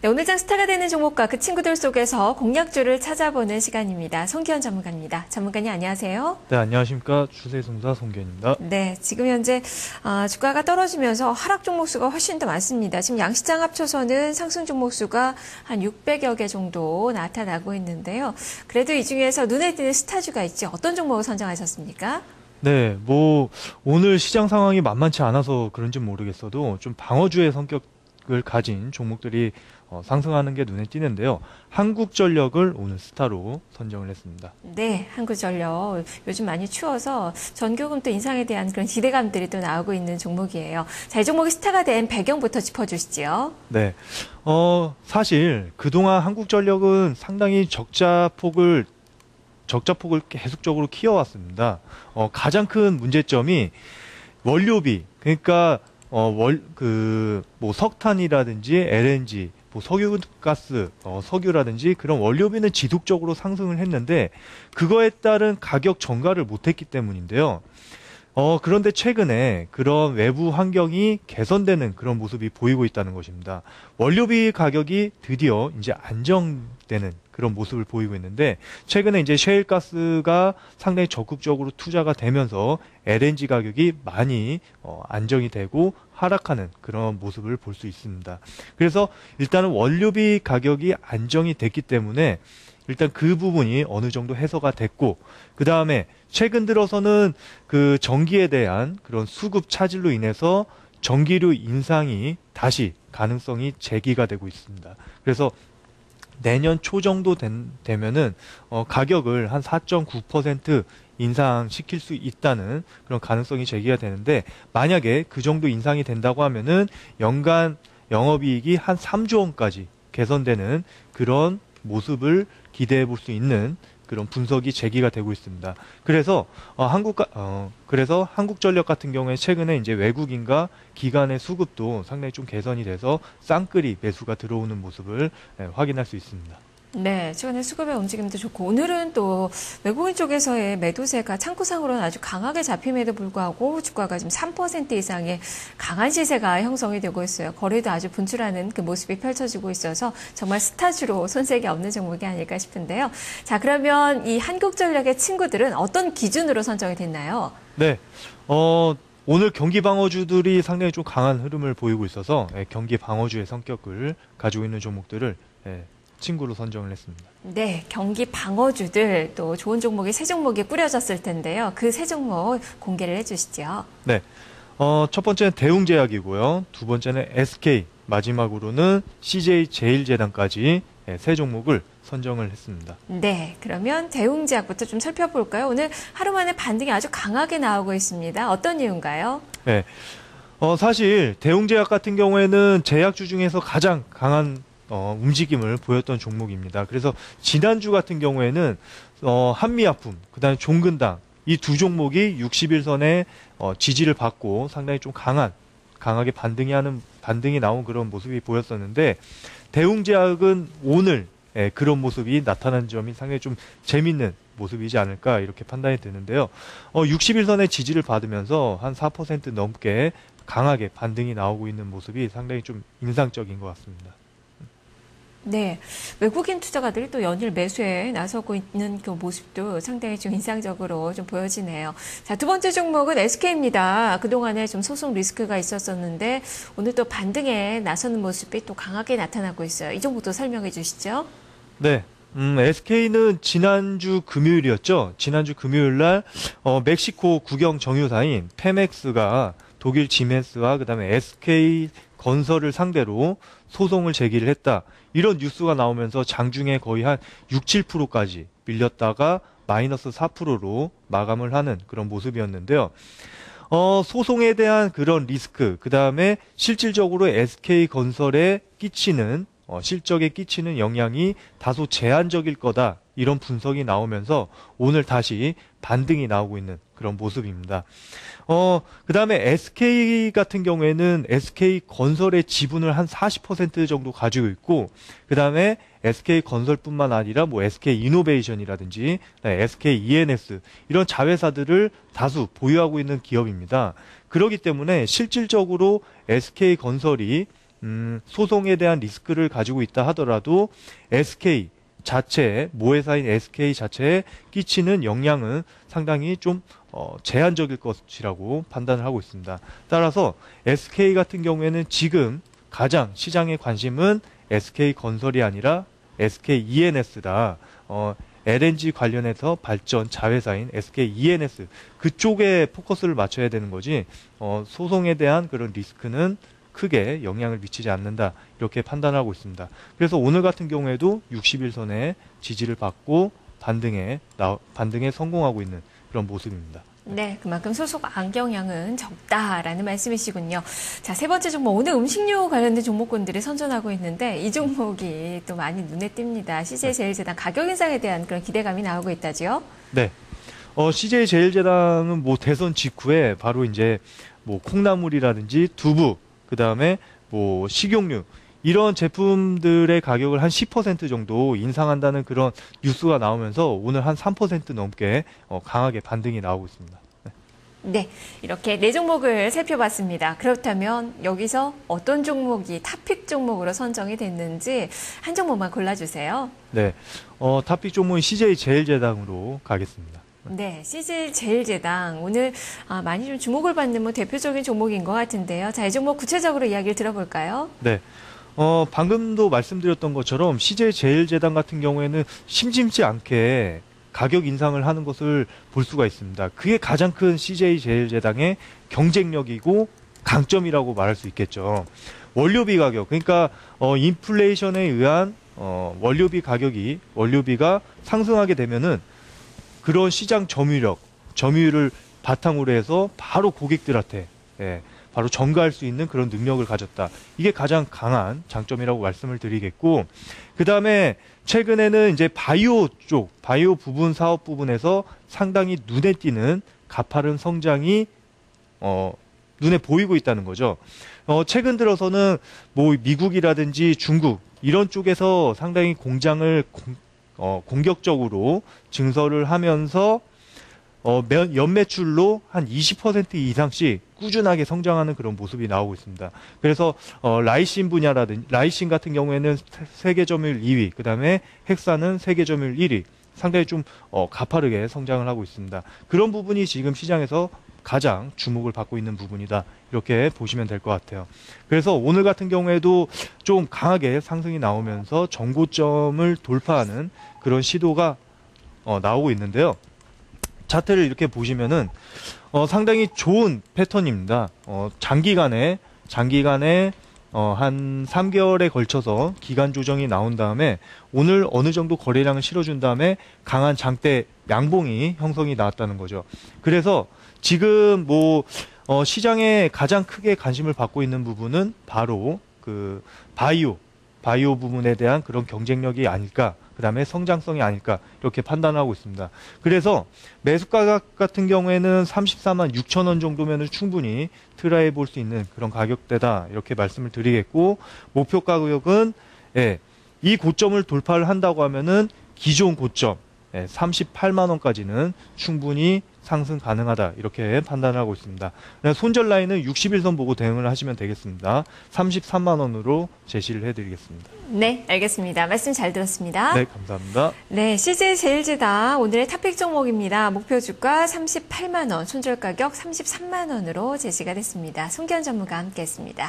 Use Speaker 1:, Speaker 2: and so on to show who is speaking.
Speaker 1: 네, 오늘 장 스타가 되는 종목과 그 친구들 속에서 공략주를 찾아보는 시간입니다. 송기현 전문가입니다. 전문가님 안녕하세요.
Speaker 2: 네, 안녕하십니까. 추세종사 송기현입니다.
Speaker 1: 네, 지금 현재 주가가 떨어지면서 하락 종목 수가 훨씬 더 많습니다. 지금 양시장 합쳐서는 상승 종목 수가 한 600여 개 정도 나타나고 있는데요. 그래도 이 중에서 눈에 띄는 스타주가 있죠. 어떤 종목을 선정하셨습니까?
Speaker 2: 네, 오늘 시장 상황이 만만치 않아서 그런지 모르겠어도 좀 방어주의 성격을 가진 종목들이 상승하는 게 눈에 띄는데요. 한국전력을 오늘 스타로 선정을 했습니다.
Speaker 1: 네, 한국전력. 요즘 많이 추워서 전교금 또 인상에 대한 그런 기대감들이 또 나오고 있는 종목이에요. 자, 이 종목이 스타가 된 배경부터 짚어주시죠.
Speaker 2: 네, 사실 그동안 한국전력은 상당히 적자폭을 계속적으로 키워왔습니다. 가장 큰 문제점이 원료비, 그러니까 석탄이라든지 LNG, 석유가스, 석유라든지 그런 원료비는 지속적으로 상승을 했는데 그거에 따른 가격 전가를 못했기 때문인데요. 그런데 최근에 그런 외부 환경이 개선되는 그런 모습이 보이고 있다는 것입니다. 원료비 가격이 드디어 이제 안정되는 그런 모습을 보이고 있는데 최근에 이제 셰일가스가 상당히 적극적으로 투자가 되면서 LNG 가격이 많이 안정이 되고 하락하는 그런 모습을 볼 수 있습니다. 그래서 일단은 원료비 가격이 안정이 됐기 때문에 일단 그 부분이 어느 정도 해소가 됐고, 그 다음에 최근 들어서는 그 전기에 대한 그런 수급 차질로 인해서 전기료 인상이 다시 가능성이 제기가 되고 있습니다. 그래서 내년 초 정도 되면은 가격을 한 4.9% 인상시킬 수 있다는 그런 가능성이 제기가 되는데, 만약에 그 정도 인상이 된다고 하면은 연간 영업이익이 한 3조 원까지 개선되는 그런 모습을 기대해 볼 수 있는 그런 분석이 제기가 되고 있습니다. 그래서 한국전력 같은 경우에 최근에 이제 외국인과 기관의 수급도 상당히 좀 개선이 돼서 쌍끌이 매수가 들어오는 모습을 확인할 수 있습니다.
Speaker 1: 네, 최근에 수급의 움직임도 좋고 오늘은 또 외국인 쪽에서의 매도세가 창구상으로는 아주 강하게 잡힘에도 불구하고 주가가 지금 3% 이상의 강한 시세가 형성이 되고 있어요. 거래도 아주 분출하는 그 모습이 펼쳐지고 있어서 정말 스타주로 손색이 없는 종목이 아닐까 싶은데요. 자, 그러면 이 한국전력의 친구들은 어떤 기준으로 선정이 됐나요?
Speaker 2: 네, 오늘 경기 방어주들이 상당히 좀 강한 흐름을 보이고 있어서 경기 방어주의 성격을 가지고 있는 종목들을 친구로 선정을 했습니다.
Speaker 1: 네, 경기 방어주들 또 좋은 종목이 세 종목이 꾸려졌을 텐데요. 그 세 종목 공개를 해주시죠.
Speaker 2: 네, 첫 번째는 대웅제약이고요. 두 번째는 SK, 마지막으로는 CJ제일제당까지 세 종목을 선정을 했습니다.
Speaker 1: 네, 그러면 대웅제약부터 좀 살펴볼까요? 오늘 하루 만에 반등이 아주 강하게 나오고 있습니다. 어떤 이유인가요?
Speaker 2: 네, 사실 대웅제약 같은 경우에는 제약주 중에서 가장 강한 움직임을 보였던 종목입니다. 그래서 지난주 같은 경우에는 한미약품, 그다음에 종근당 이 두 종목이 60일선에 지지를 받고 상당히 좀 강하게 반등이 나온 그런 모습이 보였었는데, 대웅제약은 오늘 그런 모습이 나타난 점이 상당히 좀 재밌는 모습이지 않을까 이렇게 판단이 되는데요. 60일선의 지지를 받으면서 한 4% 넘게 강하게 반등이 나오고 있는 모습이 상당히 좀 인상적인 것 같습니다.
Speaker 1: 네, 외국인 투자가들이 또 연일 매수에 나서고 있는 그 모습도 상당히 좀 인상적으로 좀 보여지네요. 자, 두 번째 종목은 SK입니다. 그동안에 좀 소송 리스크가 있었었는데 오늘 또 반등에 나서는 모습이 또 강하게 나타나고 있어요. 이 종목도 설명해 주시죠.
Speaker 2: 네. SK는 지난주 금요일이었죠. 지난주 금요일 날 멕시코 국영 정유사인 페맥스가 독일 지멘스와 그다음에 SK 건설을 상대로 소송을 제기를 했다. 이런 뉴스가 나오면서 장중에 거의 한 6, 7%까지 밀렸다가 마이너스 4%로 마감을 하는 그런 모습이었는데요. 소송에 대한 그런 리스크, 그 다음에 실질적으로 SK건설에 실적에 끼치는 영향이 다소 제한적일 거다. 이런 분석이 나오면서 오늘 다시 반등이 나오고 있는 그런 모습입니다. 그 다음에 SK 같은 경우에는 SK건설의 지분을 한 40% 정도 가지고 있고, 그 다음에 SK건설뿐만 아니라 SK이노베이션이라든지 SKENS 이런 자회사들을 다수 보유하고 있는 기업입니다. 그렇기 때문에 실질적으로 SK건설이 소송에 대한 리스크를 가지고 있다 하더라도 SK 자체, 모회사인 SK 자체에 끼치는 영향은 상당히 좀 제한적일 것이라고 판단을 하고 있습니다. 따라서 SK 같은 경우에는 지금 가장 시장의 관심은 SK건설이 아니라 SK-ENS다. LNG 관련해서 발전 자회사인 SK-ENS 그쪽에 포커스를 맞춰야 되는 거지 소송에 대한 그런 리스크는 크게 영향을 미치지 않는다. 이렇게 판단하고 있습니다. 그래서 오늘 같은 경우에도 60일선에 지지를 받고 반등에 성공하고 있는 그런 모습입니다.
Speaker 1: 네, 그만큼 소속 악영향은 적다라는 말씀이시군요. 자, 세 번째 종목, 오늘 음식료 관련된 종목군들이 선전하고 있는데 이 종목이 또 많이 눈에 띕니다. CJ제일제당 가격 인상에 대한 그런 기대감이 나오고 있다지요?
Speaker 2: 네. CJ제일제당은 뭐 대선 직후에 바로 이제 뭐 콩나물이라든지 두부, 그 다음에 뭐 식용유, 이런 제품들의 가격을 한 10% 정도 인상한다는 그런 뉴스가 나오면서 오늘 한 3% 넘게 강하게 반등이 나오고 있습니다.
Speaker 1: 네, 이렇게 네 종목을 살펴봤습니다. 그렇다면 여기서 어떤 종목이 탑픽 종목으로 선정이 됐는지 한 종목만 골라주세요.
Speaker 2: 네, 탑픽 종목은 CJ제일제당으로 가겠습니다.
Speaker 1: 네, CJ제일제당 오늘 많이 좀 주목을 받는 뭐 대표적인 종목인 것 같은데요. 자, 이 종목 구체적으로 이야기를 들어볼까요?
Speaker 2: 네. 방금도 말씀드렸던 것처럼 CJ제일제당 같은 경우에는 심심치 않게 가격 인상을 하는 것을 볼 수가 있습니다. 그게 가장 큰 CJ제일제당의 경쟁력이고 강점이라고 말할 수 있겠죠. 원료비 가격, 그러니까 인플레이션에 의한 원료비가 상승하게 되면은 그런 시장 점유율을 바탕으로 해서 바로 고객들한테 바로 전가할 수 있는 그런 능력을 가졌다. 이게 가장 강한 장점이라고 말씀을 드리겠고, 그 다음에 최근에는 이제 바이오 부분 사업 부분에서 상당히 눈에 띄는 가파른 성장이 눈에 보이고 있다는 거죠. 최근 들어서는 뭐 미국이라든지 중국 이런 쪽에서 상당히 공장을 공격적으로 증설을 하면서 연매출로 한 20% 이상씩 꾸준하게 성장하는 그런 모습이 나오고 있습니다. 그래서 라이신 라이신 같은 경우에는 세계 점유율 2위, 그 다음에 헥사는 세계 점유율 1위, 상당히 좀 가파르게 성장을 하고 있습니다. 그런 부분이 지금 시장에서 가장 주목을 받고 있는 부분이다. 이렇게 보시면 될 것 같아요. 그래서 오늘 같은 경우에도 좀 강하게 상승이 나오면서 정고점을 돌파하는 그런 시도가 나오고 있는데요. 차트를 이렇게 보시면은 상당히 좋은 패턴입니다. 장기간에 한 3개월에 걸쳐서 기간 조정이 나온 다음에 오늘 어느 정도 거래량을 실어준 다음에 강한 장대 양봉이 형성이 나왔다는 거죠. 그래서 지금 뭐 시장에 가장 크게 관심을 받고 있는 부분은 바로 그 바이오 부분에 대한 그런 경쟁력이 아닐까, 그 다음에 성장성이 아닐까, 이렇게 판단하고 있습니다. 그래서 매수 가격 같은 경우에는 34만 6천 원 정도면 충분히 트라이 볼 수 있는 그런 가격대다, 이렇게 말씀을 드리겠고, 목표 가격은 이 고점을 돌파를 한다고 하면은 기존 고점 38만 원까지는 충분히 상승 가능하다, 이렇게 판단을 하고 있습니다. 손절 라인은 60일선 보고 대응을 하시면 되겠습니다. 33만 원으로 제시를 해드리겠습니다.
Speaker 1: 네, 알겠습니다. 말씀 잘 들었습니다.
Speaker 2: 네, 감사합니다.
Speaker 1: 네, CJ제일제당 오늘의 탑픽 종목입니다. 목표 주가 38만 원, 손절 가격 33만 원으로 제시가 됐습니다. 송기현 전무가 함께했습니다.